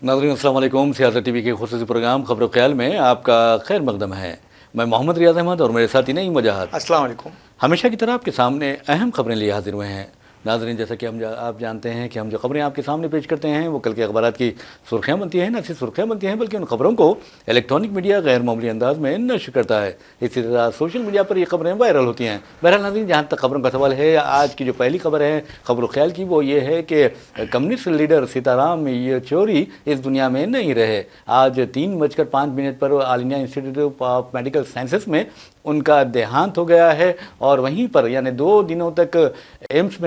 नाज़रीन अस्सलाम वालेकुम। सियासत टीवी के खुसूसी प्रोग्राम खबर ख्याल में आपका खैर मकदम है। मैं मोहम्मद रियाज अहमद और मेरे साथी नईम वजाहत अस्सलाम वालेकुम। हमेशा की तरह आपके सामने अहम खबरें लिए हाजिर हुए हैं। नाज़रीन, जैसा कि आप जानते हैं कि हम जो खबरें आपके सामने पेश करते हैं वो कल के अखबारात की सुर्खियाँ बनती हैं। न सिर्फ सुर्खियाँ बनती हैं बल्कि उन खबरों को इलेक्ट्रॉनिक मीडिया गैर मामूली अंदाज में नश्र करता है। इसी तरह सोशल मीडिया पर ये खबरें वायरल होती हैं। बहरहाल नाज़रीन, जहाँ तक खबरों का सवाल है, आज की जो पहली खबर है खबर ख्याल की वो ये है कि कम्युनिस्ट लीडर सीताराम येचुरी इस दुनिया में नहीं रहे। आज 3:05 पर all India Institute of Medical sciences में उनका देहांत हो गया है और वहीं पर यानी 2 दिनों तक एम्स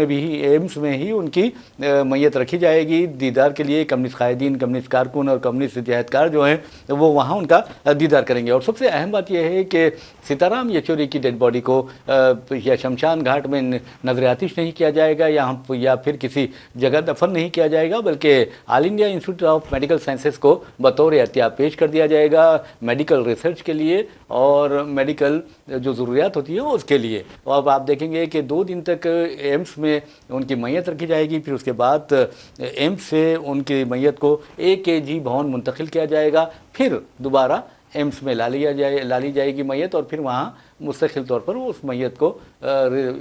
में ही उनकी मैयत रखी जाएगी दीदार के लिए। कम्युनिस्ट कायदीन, कम्युनिस्ट कारकुन और कम्युनिस्ट जहदकार जो हैं वो वहाँ उनका दीदार करेंगे। और सबसे अहम बात यह है कि सीताराम येचुरी की डेड बॉडी को या शमशान घाट में नजर आतिश नहीं किया जाएगा या फिर किसी जगह दफन नहीं किया जाएगा, बल्कि all India Institute of Medical Sciences को बतौर एहतियात पेश कर दिया जाएगा मेडिकल रिसर्च के लिए और मेडिकल जो ज़रूरियात होती है उसके लिए। और अब आप देखेंगे कि 2 दिन तक एम्स में उनकी मैयत रखी जाएगी, फिर उसके बाद एम्स से उनकी मैयत को AKG भवन मुंतकिल किया जाएगा, फिर दोबारा एम्स में ला ली जाएगी मैयत और फिर वहाँ मुस्तकिल तौर पर उस मैयत को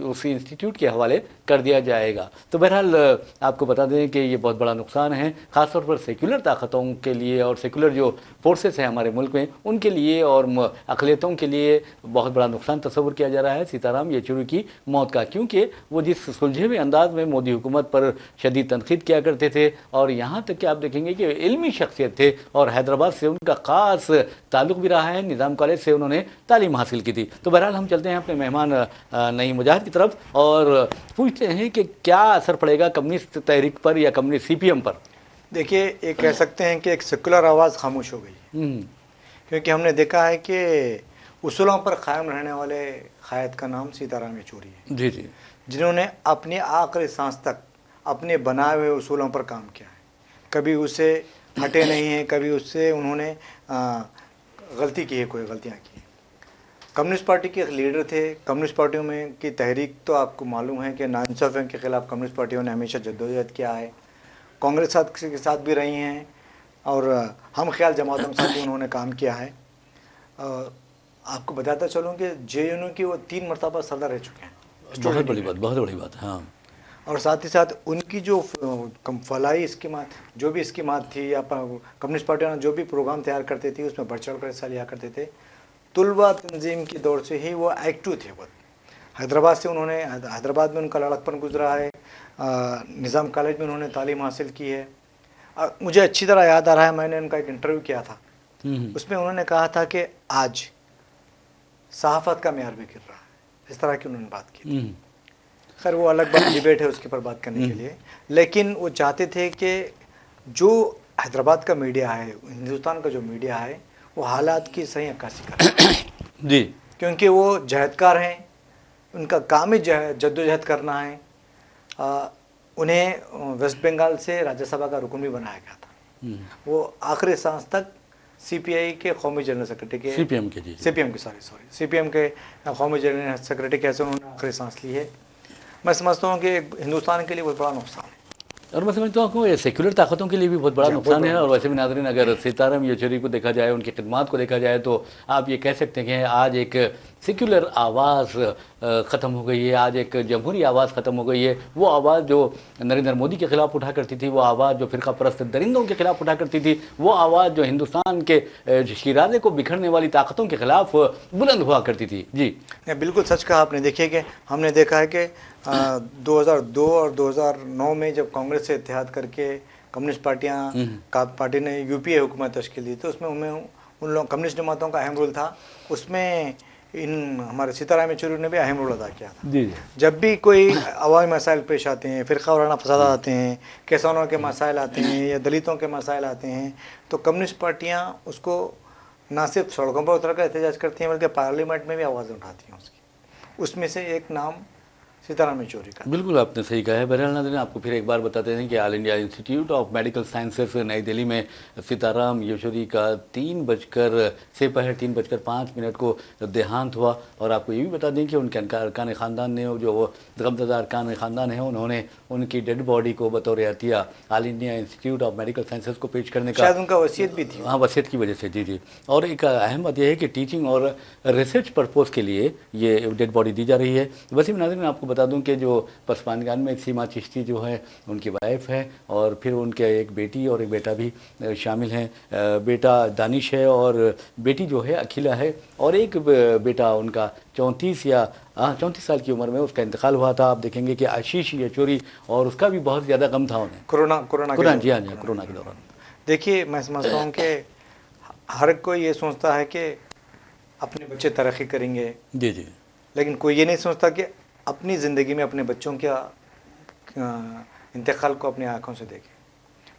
उस इंस्टीट्यूट के हवाले कर दिया जाएगा। तो बहरहाल आपको बता दें कि ये बहुत बड़ा नुकसान है, ख़ासतौर पर सेक्युलर ताकतों के लिए और सेक्युलर जो फोर्सेस हैं हमारे मुल्क में उनके लिए और अक़लियतों के लिए बहुत बड़ा नुकसान तस्वुर किया जा रहा है सीताराम येचुरी की मौत का, क्योंकि वो जिस सुलझे हुए अंदाज में मोदी हुकूमत पर शदीद तनकीद किया करते थे और यहाँ तक कि आप देखेंगे कि इल्मी शख्सियत थे और हैदराबाद से उनका ख़ास ताल्लुक़ भी रहा है, निज़ाम कॉलेज से उन्होंने तालीम हासिल की थी। तो बहरहाल हम चलते हैं अपने मेहमान नईम वजाहत की तरफ और पूछते हैं कि क्या असर पड़ेगा कम्युनिस्ट तहरीक पर या कम्युनिस्ट CPM पर। देखिए, ये कह सकते हैं कि एक सेकुलर आवाज़ खामोश हो गई, क्योंकि हमने देखा है कि उसूलों पर कायम रहने वाले कायद का नाम सीताराम येचुरी है। जी जी, जिन्होंने अपनी आखिरी सांस तक अपने बनाए हुए उसूलों पर काम किया है, कभी उससे हटे नहीं हैं, कभी उससे उन्होंने गलती की है, कोई गलतियाँ की हैं। कम्युनिस्ट पार्टी के लीडर थे। कम्युनिस्ट पार्टियों में की तहरीक तो आपको मालूम है कि नाइंसाफ़ियों के ख़िलाफ़ कम्युनिस्ट पार्टियों ने हमेशा जद्दोजहद किया है, कांग्रेस के साथ भी रही हैं और हम ख्याल जमातों के साथ भी उन्होंने काम किया है। आपको बताता चलूँ कि JNU की वो 3 मरतबा सदर रह चुके हैं। बहुत बड़ी बात, हाँ। और साथ ही साथ उनकी जो फलाही स्कीमात, जो भी स्कीमात थी या कम्युनिस्ट पार्टियों जो भी प्रोग्राम तैयार करते थे उसमें बढ़ चढ़ कर हिस्सा लिया करते थे। तुलबा तंजीम के दौर से ही वो एक्टिव थे। बहुत हैदराबाद से उन्होंने हैदराबाद में उनका लड़कपन गुजरा है, निज़ाम कॉलेज में उन्होंने तालीम हासिल की है। मुझे अच्छी तरह याद आ रहा है, मैंने उनका एक इंटरव्यू किया था, उसमें उन्होंने कहा था कि आज सहाफ़त का मेयार भी गिर रहा है, इस तरह की उन्होंने बात की थी। खैर वो अलग बात, डिबेट है उसके ऊपर बात करने के लिए, लेकिन वो चाहते थे कि जो हैदराबाद का मीडिया है, हिंदुस्तान का जो मीडिया है, वो हालात की सही अक्कासी करे जी, क्योंकि वो जहदकार हैं, उनका काम ही जद्दोजहद करना है। उन्हें वेस्ट बंगाल से राज्यसभा का रुकन भी बनाया गया था। वो आखिरी सांस तक CPI के कौमी जनरल सेक्रेटरी के CPM के कौमी जनरल सेक्रेटरी कैसे उन्होंने आखिरी सांस ली है। मैं समझता हूँ कि हिंदुस्तान के लिए बहुत बड़ा नुकसान है और मैं समझता हूँ ये सेक्युलर ताकतों के लिए भी बहुत बड़ा नुकसान है। और वैसे भी नाज़रीन, अगर सीताराम येचुरी को देखा जाए, उनकी खिदमात को देखा जाए, तो आप ये कह सकते हैं कि आज एक सेक्युलर आवाज़ ख़त्म हो गई है, आज एक जमहूरी आवाज़ ख़त्म हो गई है। वो आवाज़ जो नरेंद्र मोदी के ख़िलाफ़ उठा करती थी, वो आवाज़ जो फ़िरका परस्त दरिंदों के ख़िलाफ़ उठा करती थी, वो आवाज़ जो हिंदुस्तान के शिराज़े को बिखरने वाली ताकतों के ख़िलाफ़ बुलंद हुआ करती थी। जी, बिल्कुल सच कहा आपने। देखिए कि हमने देखा है कि 2002 और 2009 में जब कांग्रेस से इत्तेहाद करके कम्युनिस्ट पार्टी ने UPA हुकूमत तश्कील दी, तो उसमें उन लोग कम्युनिस्ट जमातों का अहम रोल था। उसमें हमारे सीताराम येचुरी ने भी अहम रोल अदा किया था। जी, जब भी कोई अवामी मसाइल पेश आते हैं, फ़िरका वाराना फसाद आते हैं, किसानों के मसाइल आते हैं या दलितों के मसाइल आते हैं, तो कम्युनिस्ट पार्टियाँ उसको ना सिर्फ सड़कों पर उतर कर एहतजाज करती हैं बल्कि पार्लियामेंट में भी आवाज़ उठाती हैं उसकी। उसमें से एक नाम सीताराम येचुरी का। बिल्कुल आपने सही कहा है। बहरहाल नाज़रीन, आपको फिर एक बार बताते हैं कि all India Institute of Medical sciences नई दिल्ली में सीताराम येचुरी का 3:05 को देहांत हुआ। और आपको ये भी बता दें कि उनके अरकान ख़ानदान ने, जो गमज़दा अरकान ख़ानदान है, उन्होंने उनकी डेड बॉडी को बतौर अतिया All India Institute of Medical Sciences को पेश करने का, शायद उनका वसीयत भी थी। हाँ, वसीयत की वजह से। जी जी। और एक अहम बात यह है कि टीचिंग और रिसर्च पर्पज़ के लिए ये डेड बॉडी दी जा रही है। वैसे नाज़रीन, मैं आपको बता दूं कि जो पसमानगान में सीमा चिश्ती जो है उनकी वाइफ है, और फिर उनके एक बेटी और एक बेटा भी शामिल हैं। बेटा दानिश है और बेटी जो है अखिला है, और एक बेटा उनका 34 साल की उम्र में उसका इंतकाल हुआ था। आप देखेंगे कि आशीष येचुरी, और उसका भी बहुत ज़्यादा गम था उन्हें कोरोना जी हाँ जी, कोरोना के दौरान। देखिए, मैं समझता हूँ कि हर कोई ये सोचता है कि अपने बच्चे तरक्की करेंगे, जी जी, लेकिन कोई ये नहीं सोचता कि अपनी ज़िंदगी में अपने बच्चों के इंतकाल को अपनी आंखों से देखें।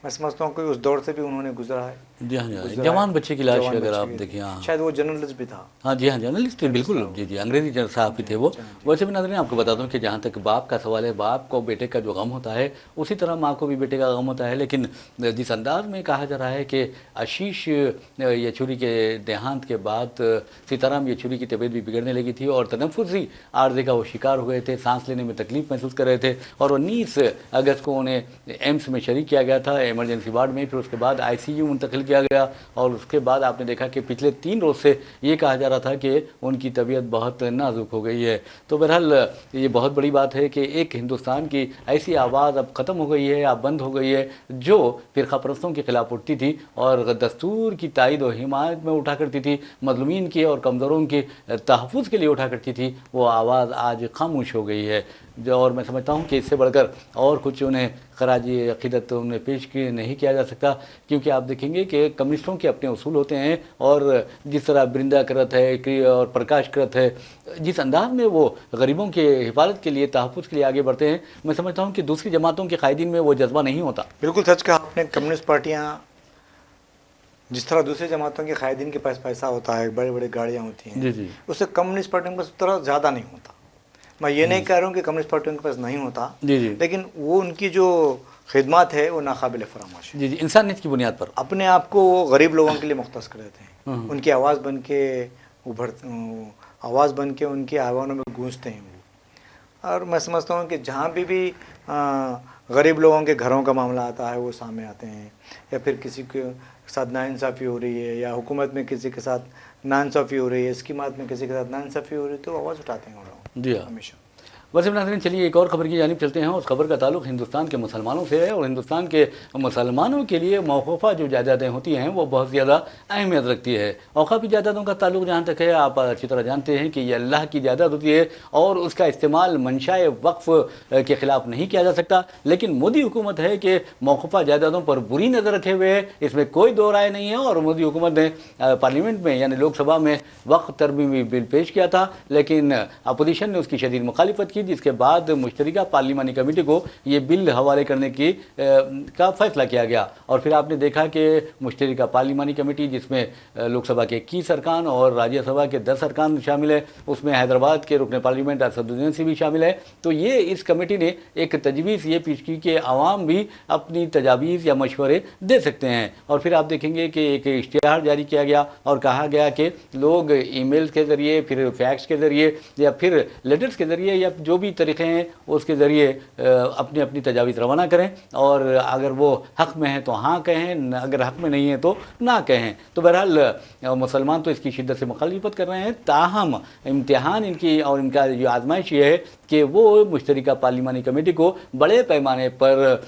मैं समझता हूँ कि उस दौर से भी उन्होंने गुजरा है। जी हाँ जी, जवान बच्चे की लाश अगर आप देखिए, हाँ शायद वो जर्नलिस्ट भी था। हाँ जी हाँ, जर्नलिस्ट थे, बिल्कुल। जी जी, अंग्रेजी सहाफ़ी थे वो। वैसे भी नाज़रीन, आपको बता दूं कि जहाँ तक बाप का सवाल है, बाप को बेटे का जो गम होता है, उसी तरह माँ को भी बेटे का गम होता है। लेकिन जिस अंदाज में कहा जा रहा है कि आशीष येचुरी के देहांत के बाद सीताराम येचुरी की तबीयत भी बिगड़ने लगी थी, और तनफ्फुसी आर्ज़े का वो शिकार हो गए थे, सांस लेने में तकलीफ महसूस कर रहे थे। और 19 अगस्त को उन्हें एम्स में शरीक किया गया था, इमरजेंसी वार्ड में। फिर उसके बाद ICU मुंतकिल किया गया, और उसके बाद आपने देखा कि पिछले 3 रोज़ से ये कहा जा रहा था कि उनकी तबीयत बहुत नाजुक हो गई है। तो बहरहाल ये बहुत बड़ी बात है कि एक हिंदुस्तान की ऐसी आवाज़ अब ख़त्म हो गई है, अब बंद हो गई है, जो फ़िरक़ापरस्तों के ख़िलाफ़ उठती थी और दस्तूर की तायद और हिमायत में उठा करती थी, मज़लूमीन की और कमज़ोरों के तहफ़्फ़ुज़ के लिए उठा करती थी। वो आवाज़ आज खामोश हो गई है। और मैं समझता हूँ कि इससे बढ़कर और कुछ उन्हें ख़राजी अक़ीदत उन्हें पेश नहीं किया जा सकता, क्योंकि आप देखेंगे कि कम्युनिस्टों के अपने उसूल होते हैं, और जिस तरह बृंदा करत है और प्रकाश करत है, जिस अंदाज में वो गरीबों के हिफाजत के लिए, तहफ़्फ़ुज़ के लिए आगे बढ़ते हैं, मैं समझता हूँ कि दूसरी जमातों के कायदीन में वो जज्बा नहीं होता। बिल्कुल सच कहा आपने। कम्युनिस्ट पार्टियाँ जिस तरह दूसरी जमातों के कायदीन के पास पैसा होता है, बड़े बड़े गाड़ियाँ होती हैं, जी जी, उससे कम्युनिस्ट पार्टियों के पास उस तरह ज़्यादा नहीं होता। मैं ये नहीं कह रहा हूँ कि कम्युनिस्ट पार्टियों के पास नहीं होता, जी जी, लेकिन वो उनकी जो खिदमत है वो नाकाबिल फरामोश है। जी जी, इंसानियत की बुनियाद पर अपने आप को वो गरीब लोगों के लिए मुख्तस कर देते हैं, उनकी आवाज़ बन के आवाज़ बन के उनके आवाज़ों में गूंजते हैं वो। और मैं समझता हूँ कि जहाँ भी गरीब लोगों के घरों का मामला आता है, वो सामने आते हैं, या फिर किसी के साथ नाइंसाफ़ी हो रही है, या हुकूमत में किसी के साथ नाइंसाफ़ी हो रही है, स्कीमात में किसी के साथ नाइंसाफ़ी हो रही है, तो आवाज़ उठाते हैं वो लोग। जी हाँ। हमेशा। वैसे नाज़रीन, चलिए एक और खबर की जानिब चलते हैं। उस खबर का ताल्लुक़ हिंदुस्तान के मुसलमानों से है, और हिंदुस्तान के मुसलमानों के लिए मौक़ूफ़ा जो जायदादें होती हैं वो बहुत ज़्यादा अहमियत रखती है। औक़ाफ़ी जायदादों का ताल्लुक़ जहाँ तक है, आप अच्छी तरह जानते हैं कि ये अल्लाह की जायदाद होती है, और उसका इस्तेमाल मंशाए वक्फ़ के ख़िलाफ़ नहीं किया जा सकता। लेकिन मोदी हुकूमत है कि मौक़ूफ़ा जायदादों पर बुरी नज़र रखे हुए है, इसमें कोई दो राय नहीं है। और मोदी हुकूमत ने पार्लियामेंट में यानी लोकसभा में वक्फ़ तरमीमी बिल पेश किया था, लेकिन अपोजिशन ने उसकी शदीद मुखालिफत की, जिसके बाद मुश्तरका पार्लिमानी कमेटी को ये बिल हवाले करने का फैसला किया गया। और फिर आपने देखा कि मुश्तरका पार्लिमानी कमेटी, जिसमें लोकसभा के 21 अरकान और राज्यसभा के 10 अरकान शामिल है, उसमें हैदराबाद के रुकन पार्लियामेंट असदुद्दीन से भी शामिल है। तो ये इस कमेटी ने एक तजवीज़ ये पेश की कि आवाम भी अपनी तजावीज़ या मशवरे दे सकते हैं। और फिर आप देखेंगे कि एक इश्तिहार जारी किया गया और कहा गया कि लोग ईमेल के ज़रिए, फिर फैक्स के ज़रिए, या फिर लेटर्स के ज़रिए, या जो भी तरीक़े हैं उसके ज़रिए अपनी अपनी तजावीज़ रवाना करें, और अगर वो हक़ में हैं तो हाँ कहें, अगर हक़ में नहीं है तो ना कहें। तो बहरहाल मुसलमान तो इसकी शिद्दत से मुखालिफत कर रहे हैं, ताहम इम्तिहान इनकी और इनका जो आजमाइश ये है कि वो मुश्तरका पार्लिमानी कमेटी को बड़े पैमाने पर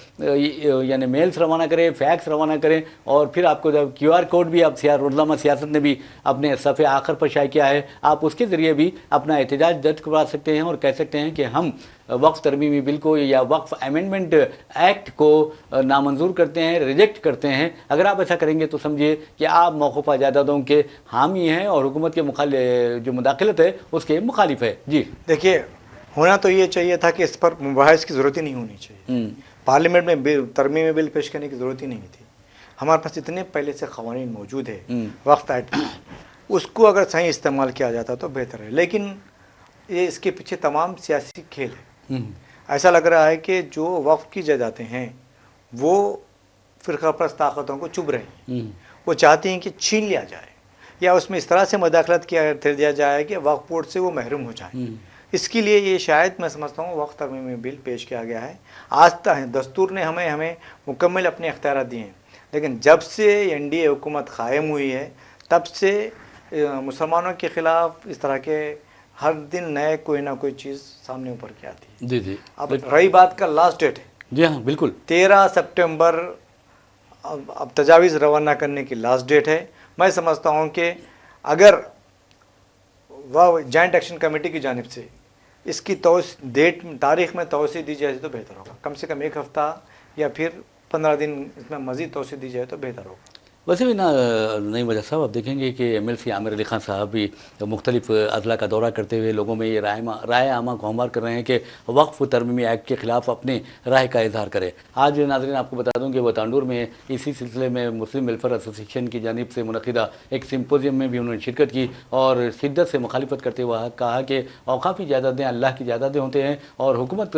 यानी मेल्स रवाना करें, फैक्स रवाना करें। और फिर आपको जब QR कोड भी अब रोज़नामा सियासत ने भी अपने सफ़े आखिर पर शाया किया है, आप उसके ज़रिए भी अपना एहतजाज दर्ज करवा सकते हैं और कह सकते हैं कि हम वक्फ़ तरमीमी बिल को या वक्फ़ अमेंडमेंट एक्ट को नामंजूर करते हैं, रिजेक्ट करते हैं। अगर आप ऐसा करेंगे तो समझिए कि आप मौक़ूफ़ा जायदादों के हामी हैं और हुकूमत के जो मुदाखलत है उसके मुखालिफ है। जी देखिए, होना तो ये चाहिए था कि इस पर मुबाहिस की ज़रूरत ही नहीं होनी चाहिए। पार्लियामेंट में तरमीमी बिल पेश करने की ज़रूरत ही नहीं थी। हमारे पास इतने पहले से क़वानीन मौजूद है वक्फ़ एक्ट, उसको अगर सही इस्तेमाल किया जाता तो बेहतर है। लेकिन ये इसके पीछे तमाम सियासी खेल है। ऐसा लग रहा है कि जो वक्फ की जायदादें हैं वो फ़िरका परस्त ताकतों को चुभ रही हैं। वो चाहती हैं कि छीन लिया जाए या उसमें इस तरह से मदाखलत किया कर दिया जाए कि वक्फ बोर्ड से वो महरूम हो जाए। इसके लिए ये शायद मैं समझता हूँ वक्फ तरमीमी बिल पेश किया गया है। आज तक दस्तूर ने हमें मुकम्मल अपने अख्तियार दिए हैं, लेकिन जब से एनडीए हुकूमत कायम हुई है तब से मुसलमानों के ख़िलाफ़ इस तरह के हर दिन नए कोई ना कोई चीज़ सामने ऊपर की आती है। जी जी। अब रही बात का लास्ट डेट है, जी हाँ बिल्कुल, 13 सितंबर अब तजावीज़ रवाना करने की लास्ट डेट है। मैं समझता हूँ कि अगर वह जॉइंट एक्शन कमेटी की जानिब से इसकी तारीख़ में तोसी दी जाए तो बेहतर होगा। कम से कम 1 हफ़्ता या फिर 15 दिन इसमें मज़ीद तोसी दी जाए तो बेहतर होगा। वैसे भी ना नईम वजह साहब, आप देखेंगे कि एमएलसी आमिर अली खान साहब भी मुख्तलिफ अजला का दौरा करते हुए लोगों में ये राय आमा को हमवार कर रहे हैं कि वक्फ तरमीमी एक्ट के ख़िलाफ़ अपनी राय का इजहार करें। आज नाज़रीन आपको बता दूं कि वो तांडूर में इसी सिलसिले में मुस्लिम वेलफेयर एसोसिएशन की जानिब से मुनक़िदा एक सिम्पोजियम में भी उन्होंने शिरकत की और शिद्दत से मुखालिफत करते हुए कहा कि औक़ाफ़ी जायदादें अल्लाह की जायदादें होते हैं और हुकूमत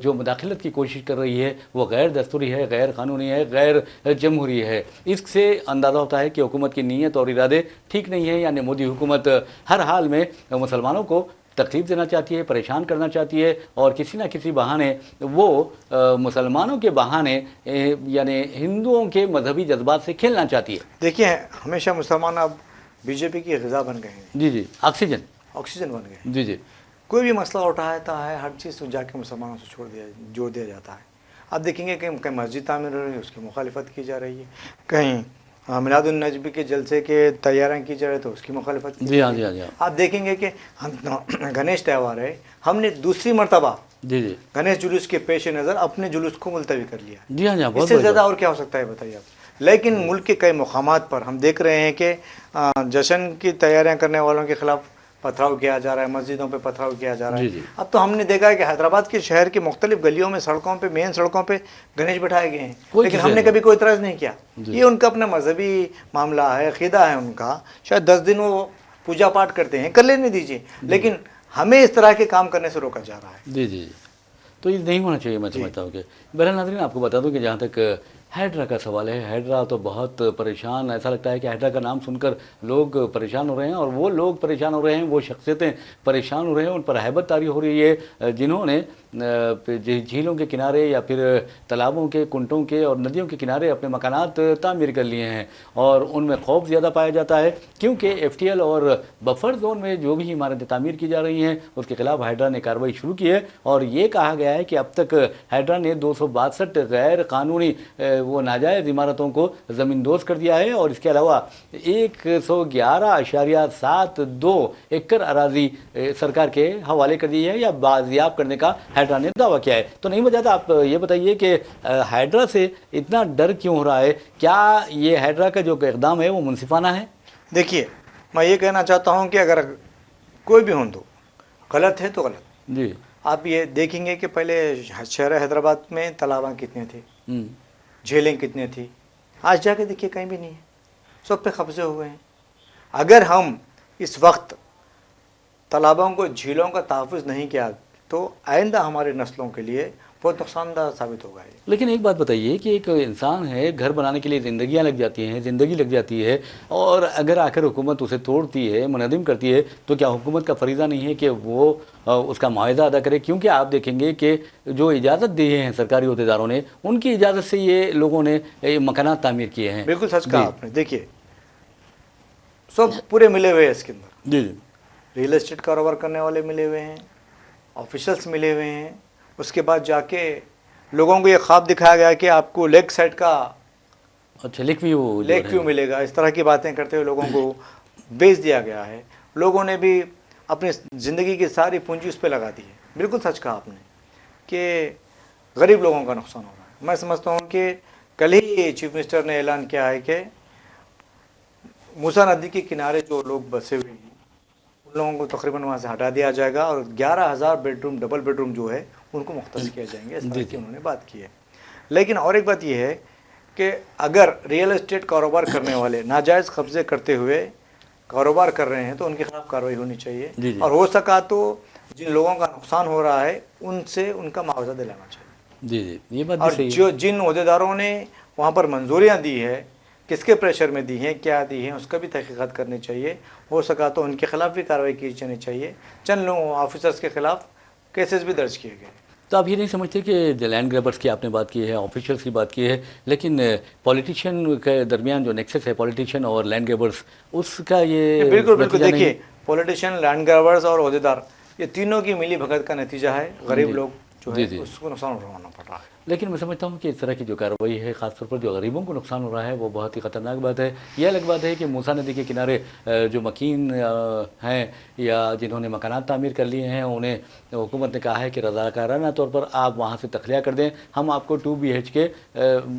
जो मुदाखलत की कोशिश कर रही है वो गैर दस्तूरी है, गैर कानूनी है, गैर जमहूरी है। इससे अंदाज़ा होता है कि हुकूमत की नीयत और इरादे ठीक नहीं है, यानी मोदी हुकूमत हर हाल में मुसलमानों को तकलीफ देना चाहती है, परेशान करना चाहती है और किसी ना किसी बहाने वो मुसलमानों के बहाने यानी हिंदुओं के मजहबी जज्बात से खेलना चाहती है। देखिए, हमेशा मुसलमान अब बीजेपी की ग़िज़ा बन गए हैं। जी जी, ऑक्सीजन बन गए हैं। जी जी। कोई भी मसला उठाता है, हर चीज़ जाके मुसलमानों से जोड़ दिया जाता है। आप देखेंगे कि कहीं मस्जिद तामीर हो रही है उसकी मुखालिफत की जा रही है, कहीं मिलादुन नजबी के जलसे के तैयारियाँ की जा रही है तो उसकी मुखालिफत की। जी हाँ, जी हाँ, जी हाँ। आप देखेंगे कि हम गणेश त्यौहार है, हमने दूसरी मरतबा जी जी गणेश जुलूस के पेश नज़र अपने जुलूस को मुलतवी कर लिया। जी हाँ, जी हाँ। इससे ज़्यादा और क्या हो सकता है बताइए आप। लेकिन मुल्क के कई मुकामात पर हम देख रहे हैं कि जश्न की तैयारियाँ करने वालों के ख़िलाफ़ पथराव किया जा रहा है, मस्जिदों पे पथराव किया जा रहा है। अब तो हमने देखा है कि हैदराबाद के शहर के मुख्तलिफ गलियों में, सड़कों पे, मेन सड़कों पे गणेश बैठाए गए हैं, लेकिन हमने कभी कोई इतराज़ नहीं किया। ये उनका अपना मजहबी मामला है, अक़ीदा है उनका। शायद 10 दिन वो पूजा पाठ करते हैं, कर लेने दीजिए, लेकिन हमें इस तरह के काम करने से रोका जा रहा है। जी जी, तो ये नहीं होना चाहिए। मैं समझता हूँ कि बहरहाल नाज़रीन आपको बता दूँ कि जहाँ तक हैड्रा का सवाल है, हैड्रा तो बहुत परेशान, ऐसा लगता है कि हैड्रा का नाम सुनकर लोग परेशान हो रहे हैं और वो लोग परेशान हो रहे हैं, वो शख्सियतें परेशान हो रहे हैं, उन पर हैबत तारी हो रही है जिन्होंने झीलों के किनारे या फिर तालाबों के, कुंटों के और नदियों के किनारे अपने मकानात तामीर कर लिए हैं और उनमें खौफ ज़्यादा पाया जाता है क्योंकि एफटीएल और बफर जोन में जो भी इमारतें तामीर की जा रही हैं उसके खिलाफ हैड्रा ने कार्रवाई शुरू की है और ये कहा गया है कि अब तक हैड्रा ने 262 गैर कानूनी वो नाजायज़ इमारतों को ज़मींदोज़ कर दिया है और इसके अलावा 111.72 एकड़ अराजी सरकार के हवाले कर दी है या बाजियाब करने का हैड्रा ने दावा किया है। तो नहीं बजाता, आप ये बताइए कि हैड्रा से इतना डर क्यों हो रहा है? क्या ये हैड्रा का जो इक़दाम है वो मुनसिफाना है? देखिए, मैं ये कहना चाहता हूँ कि अगर कोई भी हिंदू गलत है तो गलत जी। आप ये देखेंगे कि पहले शहर हैदराबाद में तालाबां कितने थे, झीलें कितनी थी, आज जाके देखिए कहीं भी नहीं है, सब पे कब्जे हुए हैं। अगर हम इस वक्त तालाबों को, झीलों का तहफ़्फ़ुज़ नहीं किया तो आइंदा हमारे नस्लों के लिए बहुत नुकसानदार साबित होगा। लेकिन एक बात बताइए कि एक इंसान है, घर बनाने के लिए ज़िंदगियाँ लग जाती हैं, ज़िंदगी लग जाती है और अगर आखिर हुकूमत उसे तोड़ती है, मुनहदिम करती है तो क्या हुकूमत का फरीज़ा नहीं है कि वो उसका मुआवजा अदा करे? क्योंकि आप देखेंगे कि जो इजाज़त दी है सरकारी अहदेदारों ने, उनकी इजाज़त से ये लोगों ने मकानात तामीर किए हैं। बिल्कुल सच कहा आपने। देखिए, सब पूरे मिले हुए हैं इसके अंदर। जी, रियल एस्टेट कारोबार करने वाले मिले हुए हैं, ऑफिशल्स मिले हुए हैं। उसके बाद जाके लोगों को ये ख्वाब दिखाया गया कि आपको लेक साइड का लेक व्यू मिलेगा, इस तरह की बातें करते हुए लोगों को बेच दिया गया है। लोगों ने भी अपनी ज़िंदगी की सारी पूंजी उस पर लगा दी है। बिल्कुल सच कहा आपने कि गरीब लोगों का नुकसान हो रहा है। मैं समझता हूँ कि कल ही चीफ मिनिस्टर ने ऐलान किया है कि मूसा नदी के किनारे जो लोग बसे हुए हैं उन लोगों को तकरीबन वहाँ से हटा दिया जाएगा और 11,000 बेडरूम, डबल बेडरूम जो है उनको मुख्तस किया जाएंगे, इस तरह की उन्होंने बात की है। लेकिन और एक बात यह है कि अगर रियल एस्टेट कारोबार करने वाले नाजायज़ कब्ज़े करते हुए कारोबार कर रहे हैं तो उनके खिलाफ कार्रवाई होनी चाहिए। जी जी और हो सका तो जिन लोगों का नुकसान हो रहा है उनसे उनका मुआवजा दिलाना चाहिए। जी जी, ये बात भी और सही है। जो जिन अहदेदारों ने वहाँ पर मंजूरियाँ दी है, किसके प्रेशर में दी हैं, क्या दी हैं, उसका भी तहकीकात करनी चाहिए। हो सका तो उनके खिलाफ भी कार्रवाई की जानी चाहिए। चंद लोगों ऑफिसर्स के खिलाफ केसेस भी दर्ज किए गए। तो आप ये नहीं समझते कि जो लैंड ग्रैबर्स की आपने बात की है, ऑफिशियल्स की बात की है, लेकिन पॉलिटिशियन के दरमियान जो नेक्सस है पॉलिटिशियन और लैंड ग्रैबर्स, उसका ये बिल्कुल बिल्कुल, नतीजा नहीं? देखिए पॉलिटिशियन, लैंड ग्रैबर्स और अहदेदार, ये तीनों की मिली भगत का नतीजा है। गरीब जी लोग जो जी है जी। उसको नुकसान उठाना पड़ रहा है। लेकिन मैं समझता हूँ कि इस तरह की जो कार्रवाई है, ख़ासतौर पर जो गरीबों को नुकसान हो रहा है, वो बहुत ही ख़तरनाक बात है। यह अलग बात है कि मूसा नदी के किनारे जो मकीन हैं या जिन्होंने मकानात तामीर कर लिए हैं, उन्हें हुकूमत ने कहा है कि रज़ाकाराना तौर पर आप वहाँ से तखलिया कर दें, हम आपको 2 BHK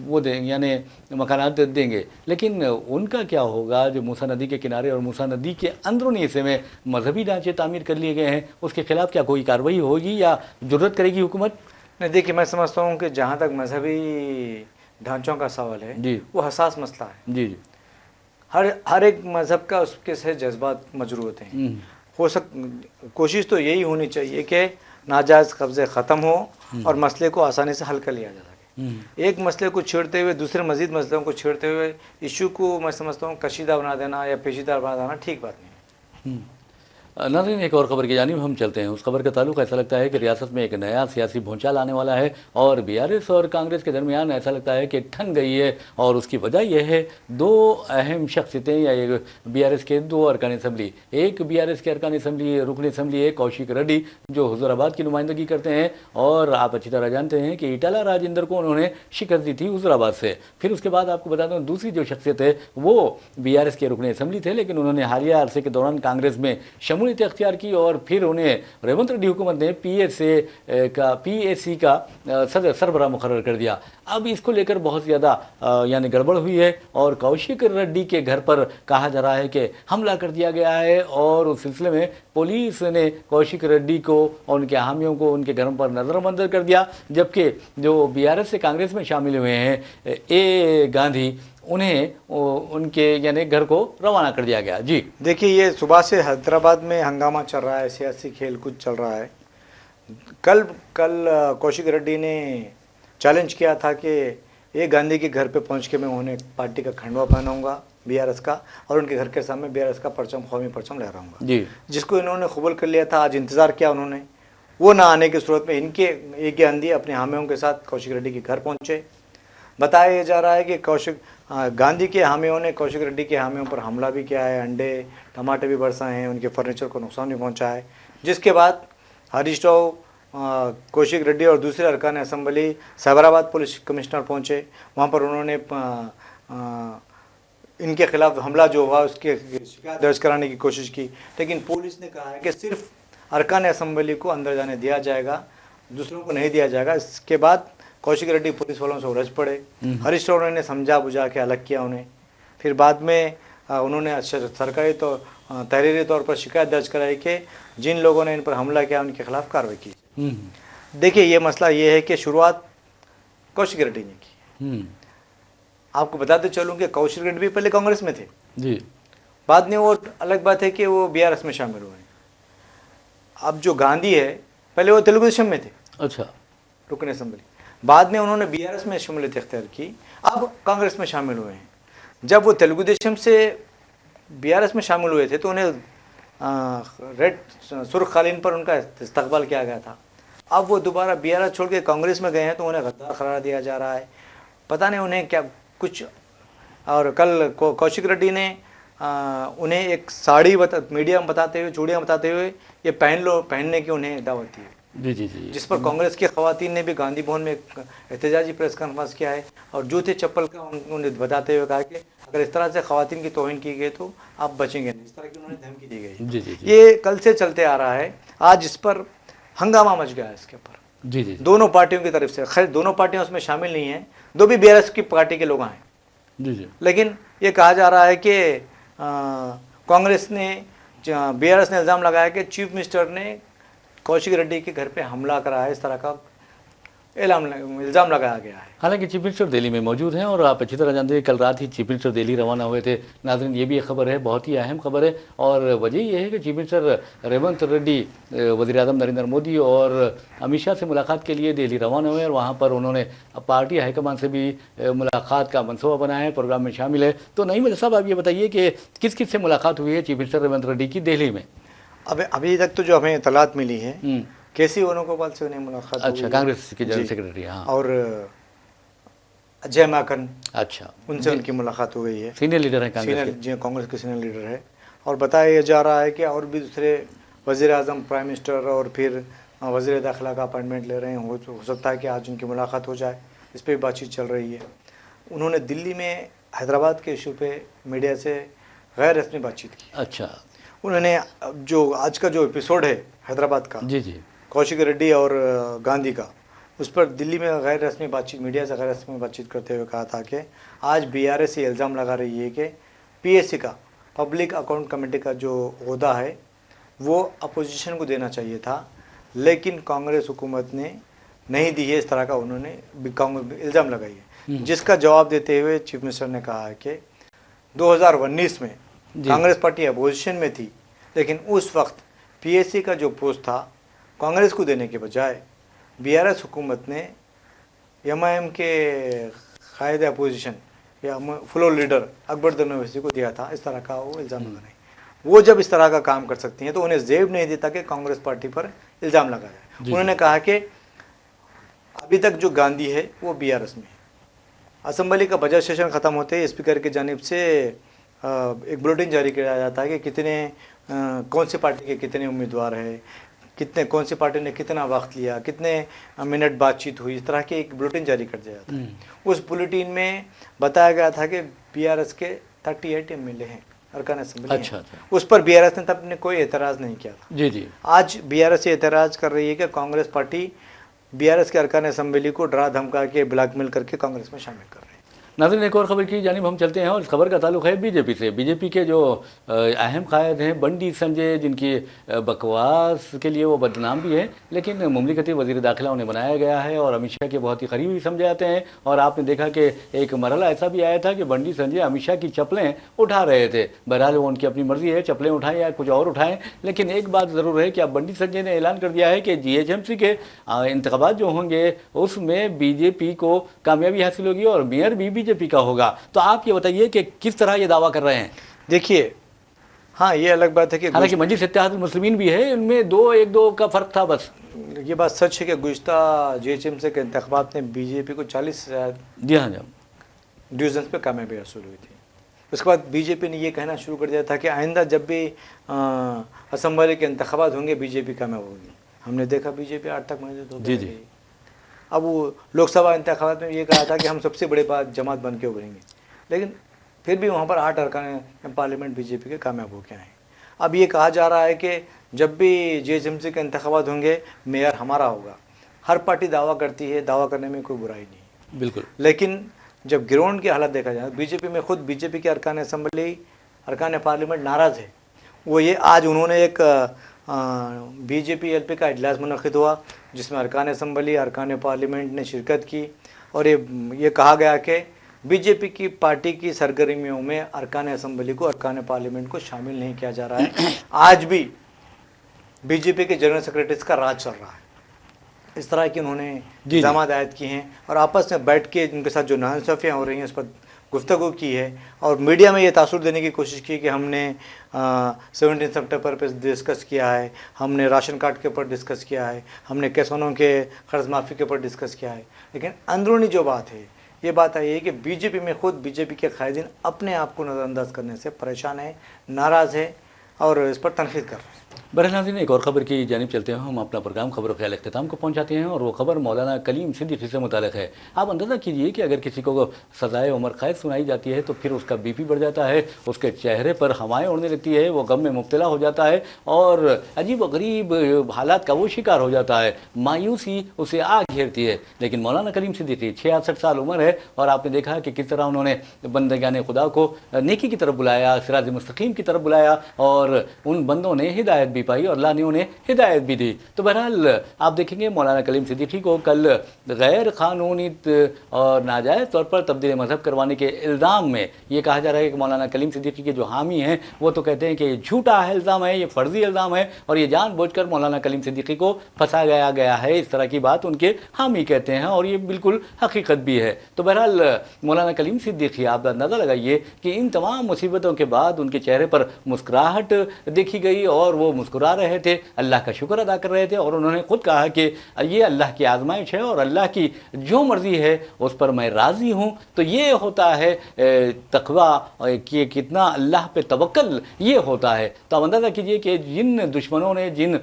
वो देंगे, यानी मकानात देंगे। लेकिन उनका क्या होगा जो मूसा नदी के किनारे और मूसा नदी के अंदरूनी हिस्से में मजहबी ढांचे तामीर कर लिए गए हैं, उसके खिलाफ क्या कोई कार्रवाई होगी या जुर्रत करेगी हुकूमत? नहीं, देखिए मैं समझता हूँ कि जहाँ तक मजहबी ढांचों का सवाल है जी वो हसास मसला है। जी जी। हर एक मज़हब का उसके से जज्बात मजरू होते हैं। हो सक कोशिश तो यही होनी चाहिए कि नाजायज़ कब्ज़े ख़त्म हो और मसले को आसानी से हल कर लिया जा सके। एक मसले को छेड़ते हुए दूसरे मज़ीद मसलों को छेड़ते हुए इशू को मैं समझता हूँ कशीदा बना देना या पेचीदा बना देना ठीक बात नहीं है। नाज़रीन, एक और ख़बर की जानिब हम चलते हैं। उस खबर का ताल्लुक ऐसा लगता है कि रियासत में एक नया सियासी भूचाल आने वाला है और BRS और कांग्रेस के दरमियान ऐसा लगता है कि ठन गई है। और उसकी वजह यह है, 2 अहम शख्सियतें या एक BRS के 2 अरकान असम्बली, एक BRS के अरकान असम्बली रुकन असम्बली है कौशिक रेड्डी, जो हुज़ूराबाद की नुमाइंदगी करते हैं, और आप अच्छी तरह जानते हैं कि ईटाला राजेंद्र को उन्होंने शिकस्त दी थी हुज़ूराबाद से। फिर उसके बाद आपको बता दूँ, दूसरी जो शख्सियत है वो BRS के रुकन असम्बली थे, लेकिन उन्होंने हालिया अरसे के दौरान कांग्रेस में शमूलियत अख्तियार की और फिर उन्हें रेवंत रेड्डी हुकूमत ने PAC का सरबराह मुकर्रर कर दिया। अब इसको लेकर बहुत ज़्यादा यानी गड़बड़ हुई है और कौशिक रेड्डी के घर पर कहा जा रहा है कि हमला कर दिया गया है और उस सिलसिले में पुलिस ने कौशिक रेड्डी को और उनके हामियों को उनके घरों पर नज़रबंद कर दिया। जबकि जो BRS से कांग्रेस में शामिल हुए हैं A गांधी, उन्हें उनके यानी घर को रवाना कर दिया गया। जी देखिए, ये सुबह से हैदराबाद में हंगामा चल रहा है, सियासी खेल कूद चल रहा है। कल कौशिक रेड्डी ने चैलेंज किया था कि A गांधी के घर पे पहुंच के मैं उन्हें पार्टी का खंडवा पहनाऊंगा BRS का, और उनके घर के सामने BRS का परचम, कौमी परचम लहराऊंगा जी, जिसको इन्होंने कबूल कर लिया था। आज इंतज़ार किया उन्होंने, वो ना आने की सूरत में इनके A गांधी अपने हामियों के साथ कौशिक रेड्डी के घर पहुँचे। बताया जा रहा है कि गांधी के हामियों ने कौशिक रेड्डी के हामियों पर हमला भी किया है, अंडे टमाटर भी बरसाए हैं, उनके फर्नीचर को नुकसान भी पहुंचा है। जिसके बाद हरीश राव, कौशिक रेड्डी और दूसरे अरकान असम्बली साइबराबाद पुलिस कमिश्नर पहुंचे। वहां पर उन्होंने इनके खिलाफ हमला जो हुआ उसके शिकायत दर्ज कराने की कोशिश की, लेकिन पुलिस ने कहा है कि सिर्फ अरकान असम्बली को अंदर जाने दिया जाएगा, दूसरों को नहीं दिया जाएगा। इसके बाद कौशिक रेड्डी पुलिस वालों से उलझ पड़े। हरीश राव ने समझा बुझा के अलग किया उन्हें। फिर बाद में उन्होंने सरकारी तो तहरीरी तौर पर शिकायत दर्ज कराई कि जिन लोगों ने इन पर हमला किया उनके खिलाफ कार्रवाई की। देखिए, ये मसला ये है कि शुरुआत कौशिक रेड्डी ने की। आपको बताते चलूँ कि कौशिक रेड्डी भी पहले कांग्रेस में थे जी, बाद में वो अलग बात है कि वो BRS में शामिल हुए। अब जो गांधी है, पहले वो तेलुगु देशम में थे, अच्छा, रुकन असम्बली, बाद में उन्होंने BRS में शमूलियत इख्तियार की, अब कांग्रेस में शामिल हुए हैं। जब वो तेलुगु देशम से BRS में शामिल हुए थे तो उन्हें रेड सुर्ख कालीन पर उनका इस्तकबाल किया गया था। अब वो दोबारा BRS छोड़ के कांग्रेस में गए हैं तो उन्हें गद्दार करार दिया जा रहा है। पता नहीं उन्हें क्या कुछ। और कल कौशिक रेड्डी ने उन्हें एक साड़ी मीडिया में बताते हुए, चूड़ियाँ बताते हुए ये पहनने की उन्हें दावत दी जी जी जी, जिस पर कांग्रेस की खवातीन ने भी गांधी भवन में एक एहतजाजी प्रेस कॉन्फ्रेंस किया है और जूते चप्पल का उन्हें बताते हुए कहा कि अगर इस तरह से खवातीन की तौहीन की गई तो आप बचेंगे नहीं। इस तरह की उन्होंने धमकी दी गई जी जी जी। ये कल से चलते आ रहा है। आज इस पर हंगामा मच गया है इसके ऊपर जी जी, दोनों पार्टियों की तरफ से। खैर दोनों पार्टियां उसमें शामिल नहीं हैं, दो भी BRS की पार्टी के लोग हैं जी जी, लेकिन ये कहा जा रहा है कि कांग्रेस ने, BRS ने इल्ज़ाम लगाया कि चीफ मिनिस्टर ने कौशिक रेड्डी के घर पे हमला करा है। इस तरह का इल्ज़ाम लगाया गया है। हालांकि चीफ मिनिस्टर दिल्ली में मौजूद हैं और आप अच्छी तरह जानते हैं कल रात ही चीफ मिनिस्टर दिल्ली रवाना हुए थे। नाज़रीन, ये भी एक खबर है, बहुत ही अहम खबर है और वजह ये है कि चीफ मिनिस्टर रेवंत रेड्डी वज़ीर आज़म नरेंद्र मोदी और अमित शाह से मुलाकात के लिए दिल्ली रवाना हुए और वहाँ पर उन्होंने पार्टी हाईकमान से भी मुलाकात का मनसूबा बनाया है, प्रोग्राम में शामिल है। तो नईम वज़ीर साहब, आप ये बताइए कि किस किस से मुलाकात हुई है चीफ मिनिस्टर रेवंत रेड्डी की दिल्ली में? अब अभी तक तो जो हमें इतलात मिली है, केसी वेणुगोपाल से उन्हें मुलाकात हुई अच्छा, है। कांग्रेस के जनरल जी। सेक्रेटरी। हाँ। और अजय माकन, अच्छा, उनसे उनकी मुलाकात हो गई है। सीनियर लीडर हैं कांग्रेस सीनियर के। जी, कांग्रेस के सीनियर लीडर है। और बताया जा रहा है कि और भी दूसरे वज़ीर आज़म, प्राइम मिनिस्टर और फिर वज़ीर दाखिला का अपॉइंटमेंट ले रहे हैं। हो सकता है कि आज उनकी मुलाकात हो जाए, इस पर भी बातचीत चल रही है। उन्होंने दिल्ली में हैदराबाद के इशू पे मीडिया से गैर रस्मी बातचीत की। अच्छा। उन्होंने जो आज का जो एपिसोड है हैदराबाद का, जी जी। कौशिक रेड्डी और गांधी का, उस पर दिल्ली में गैर रस्मी बातचीत, मीडिया से गैर रस्मी बातचीत करते हुए कहा था कि आज बीआरएस ये इल्ज़ाम लगा रही है कि पीएससी का, पब्लिक अकाउंट कमेटी का जो ओहदा है वो अपोजिशन को देना चाहिए था, लेकिन कांग्रेस हुकूमत ने नहीं दी है। इस तरह का उन्होंने इल्ज़ाम लगाई है, जिसका जवाब देते हुए चीफ मिनिस्टर ने कहा है कि 2019 में कांग्रेस पार्टी अपोजिशन में थी, लेकिन उस वक्त पीएससी का जो पोस्ट था कांग्रेस को देने के बजाय बीआरएस हुकूमत ने एमआईएम के कायद अपोजिशन या फ्लोर लीडर अकबर दनोवैसी को दिया था। इस तरह का वो इल्ज़ाम लगा रहे हैं। वो जब इस तरह का काम कर सकती हैं तो उन्हें जेब नहीं देता कि कांग्रेस पार्टी पर इल्ज़ाम लगाया। उन्होंने कहा कि अभी तक जो गांधी है वो बीआरएस में है। असम्बली का बजट सेशन ख़त्म होते ही स्पीकर की जानिब से एक बुलेटिन जारी किया जाता है कि कितने कौन सी पार्टी के कितने उम्मीदवार हैं, कितने कौन सी पार्टी ने कितना वक्त लिया, कितने मिनट बातचीत हुई, इस तरह के एक बुलेटिन जारी कर दिया जाता है। उस बुलेटिन में बताया गया था कि बीआरएस के 38 एमएलए हैं, अरकान असेंबली। अच्छा। उस पर बीआरएस ने तब ने कोई एतराज़ नहीं किया था। जी जी। आज बीआरएस ये एतराज़ कर रही है कि कांग्रेस पार्टी बीआरएस के अरकान असेंबली को डरा धमका के ब्लैकमेल करके कांग्रेस में शामिल कर रही है। नाज़रीन, एक और खबर की जानिब हम चलते हैं और इस खबर का ताल्लुक है बीजेपी से। बीजेपी के जो अहम कायद हैं बंडी संजय, जिनकी बकवास के लिए वो बदनाम भी है, लेकिन मुमलिकती वज़ीर दाखिला उन्हें बनाया गया है और अमित शाह के बहुत ही करीबी समझे जाते हैं। और आपने देखा कि एक मरहला ऐसा भी आया था कि बंडी संजय अमित शाह की चप्पलें उठा रहे थे। बहरहाल वो उनकी अपनी मर्ज़ी है, चप्पलें उठाएं या कुछ और उठाएं, लेकिन एक बात ज़रूर है कि अब बंडी संजय ने ऐलान कर दिया है कि जीएचएमसी के इंतखाबात जो होंगे उसमें बीजेपी को कामयाबी हासिल होगी और मेयर भी बीजेपी का होगा। तो आप ये बताइए कि किस तरह ये दावा कर रहे हैं? देखिए, हाँ, ये अलग बात है कि हालांकि मजलिस इत्तेहादुल मुस्लिमीन भी है, इनमें एक दो का फर्क था बस। ये बात सच है कि गुज़िश्ता जीएचएमसी के इंतखाबात में बीजेपी को 40 जी हाँ डिवीजन पे कामयाबी हासिल हुई थी। उसके बाद बीजेपी ने ये कहना शुरू कर दिया था कि आइंदा जब भी असम्बली के इंतखाबात होंगे बीजेपी कामयाब होगी। हमने देखा बीजेपी 8 तक मौजूद हो गई। जी। अब वो लोकसभा इंतखाबात में ये कहा था कि हम सबसे बड़े जमात बन के उभरेंगे, लेकिन फिर भी वहाँ पर 8 अरकान पार्लियामेंट बीजेपी के कामयाब हो के आए। अब ये कहा जा रहा है कि जब भी जीएचएमसी के इंतखाबात होंगे मेयर हमारा होगा। हर पार्टी दावा करती है, दावा करने में कोई बुराई नहीं, बिल्कुल। लेकिन जब ग्राउंड की हालत देखा जाए, बीजेपी में खुद बीजेपी के अरकान असम्बली, अरकान पार्लियामेंट नाराज़ है। वो ये आज उन्होंने एक बीजेपी एलपी का इजलास मुनक़िद हुआ जिसमें अरकान असम्बली, अरकान पार्लियामेंट ने शिरकत की और ये कहा गया कि बीजेपी की पार्टी की सरगर्मियों में अरकान असम्बली को, अरकान पार्लियामेंट को शामिल नहीं किया जा रहा है। आज भी बीजेपी के जनरल सेक्रेटरीज का राज चल रहा है। इस तरह की उन्होंने इल्ज़ामात आयद किए हैं और आपस में बैठ के उनके साथ जो नाइंसाफ़ियाँ हो रही हैं उस पर गुफ्तगू की है और मीडिया में ये तासुर देने की कोशिश की कि हमने 17 सितंबर पर डिस्कस किया है, हमने राशन कार्ड के ऊपर डिस्कस किया है, हमने किसानों के कर्ज माफ़ी के ऊपर डिस्कस किया है। लेकिन अंदरूनी जो बात है, ये बात आई है कि बीजेपी में खुद बीजेपी के कायदीन अपने आप को नज़रअंदाज करने से परेशान है, नाराज़ है और इस पर तनकीद कर रहे हैं। बहरहाल एक और ख़बर की जानिब चलते हैं। हम अपना प्रोग्राम खबर ख्याल अख्ताम को पहुंचाते हैं और वो ख़बर मौलाना कलीम सिद्दीकी से मुताल्लिक़ है। आप अंदाज़ा कीजिए कि अगर किसी को सज़ाए उम्र कैद सुनाई जाती है तो फिर उसका बीपी बढ़ जाता है, उसके चेहरे पर हवाएं उड़ने लगती है, वो गम में मुब्तला हो जाता है और अजीब व गरीब हालात का वो शिकार हो जाता है, मायूसी उसे आ घेरती है। लेकिन मौलाना कलीम सिद्दीकी 66 साल उम्र है और आपने देखा कि किस तरह उन्होंने बंदगाने खुदा को नेकी की तरफ बुलाया, सिराज मुस्तकीम की तरफ बुलाया और उन बंदों ने हिदायत भी पाई और अल्लाह ने उन्हें हिदायत भी दी। तो बहरहाल आप देखेंगे मौलाना कलीम सिद्दीकी को कल गैर कानूनी और नाजायज़ तौर पर तब्दील मज़हब करवाने के इल्ज़ाम में ये कहा जा रहा है कि मौलाना कलीम सिद्दीकी के जो हामी हैं वो तो कहते हैं कि ये झूठा है इल्ज़ाम है, ये फ़र्ज़ी इल्ज़ाम है और ये जानबूझकर मौलाना कलीम सिद्दीकी को फंसा गया है। इस तरह की बात उनके हामी कहते हैं और ये बिल्कुल हकीकत भी है। तो बहरहाल मौलाना कलीम सिद्दीकी आप अंदाज़ा लगाइए कि इन तमाम मुसीबतों के बाद उनके चेहरे पर मुस्कुराहट देखी गई और वो मुस्कुरा रहे थे, अल्लाह का शुक्र अदा कर रहे थे और उन्होंने खुद कहा कि ये अल्लाह की आजमाइश है और अल्लाह की जो मर्ज़ी है उस पर मैं राज़ी हूँ। तो ये होता है तक़वा कि कितना अल्लाह पे तवक्ल ये होता है। तो आप अंदाज़ा कीजिए कि जिन दुश्मनों ने, जिन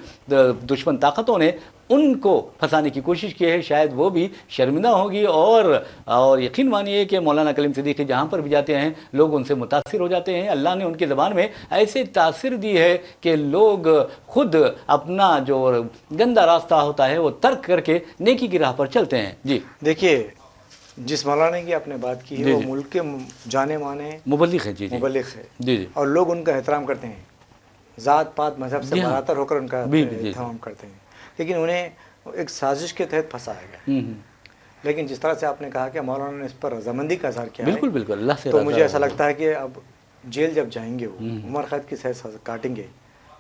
दुश्मन ताकतों ने उनको फंसाने की कोशिश की है, शायद वो भी शर्मिंदा होगी और यकीन मानिए कि मौलाना कलीम सिद्दीकी जहाँ पर भी जाते हैं लोग उनसे मुतासिर हो जाते हैं। अल्लाह ने उनकी ज़बान में ऐसे तासीर दी है कि लोग खुद अपना जो गंदा रास्ता होता है वो तर्क करके नेकी की राह पर चलते हैं। जी देखिए, जिस मौलाना की आपने बात की है वो मुल्क के जाने माने मुबल्लिग है। जी मुबल्लिग है जी और लोग उनका एहतराम करते हैं, ज़ात पात मजहब से बरातर होकर उनका एहतराम करते हैं, लेकिन उन्हें एक साजिश के तहत फंसाया गया। लेकिन जिस तरह से आपने कहा कि मौलाना ने इस पर रजामंदी का इज़हार किया बिल्कुल बिल्कुल अल्लाह से, तो मुझे ऐसा लगता है कि अब जेल जब जाएंगे वो उम्र कैद की सज़ा काटेंगे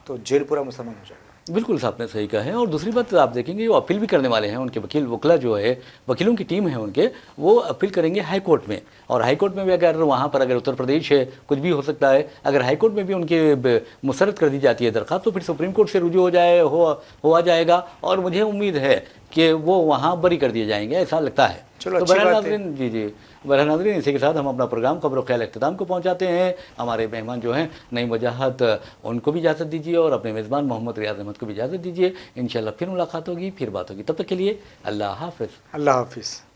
तो जेल पूरा मुसलमान हो जाएगा। बिल्कुल आपने सही कहा है। और दूसरी बात आप देखेंगे वो अपील भी करने वाले हैं, उनके वकीला जो है, वकीलों की टीम है उनके, वो अपील करेंगे हाई कोर्ट में। और हाई कोर्ट में भी अगर वहाँ पर अगर उत्तर प्रदेश है, कुछ भी हो सकता है, अगर हाई कोर्ट में भी उनके मुसरत कर दी जाती है दरख्वास्त तो फिर सुप्रीम कोर्ट से रुजू हो आ जाएगा और मुझे उम्मीद है कि वो वहाँ बरी कर दिए जाएंगे, ऐसा लगता है। चलो तो बहरहाल नाज़रीन, जी बहरहाल नाज़रीन, इसी के साथ हम अपना प्रोग्राम खबर व ख्याल इख्तिताम को पहुँचाते हैं। हमारे मेहमान जो हैं नईम वजाहत, उनको भी इजाज़त दीजिए और अपने मेज़बान मोहम्मद रियाज़ अहमद को भी इजाज़त दीजिए। इंशाअल्लाह फिर मुलाकात होगी, फिर बात होगी। तब तक के लिए अल्लाह हाफ़िज़। अल्लाह हाफ़िज़।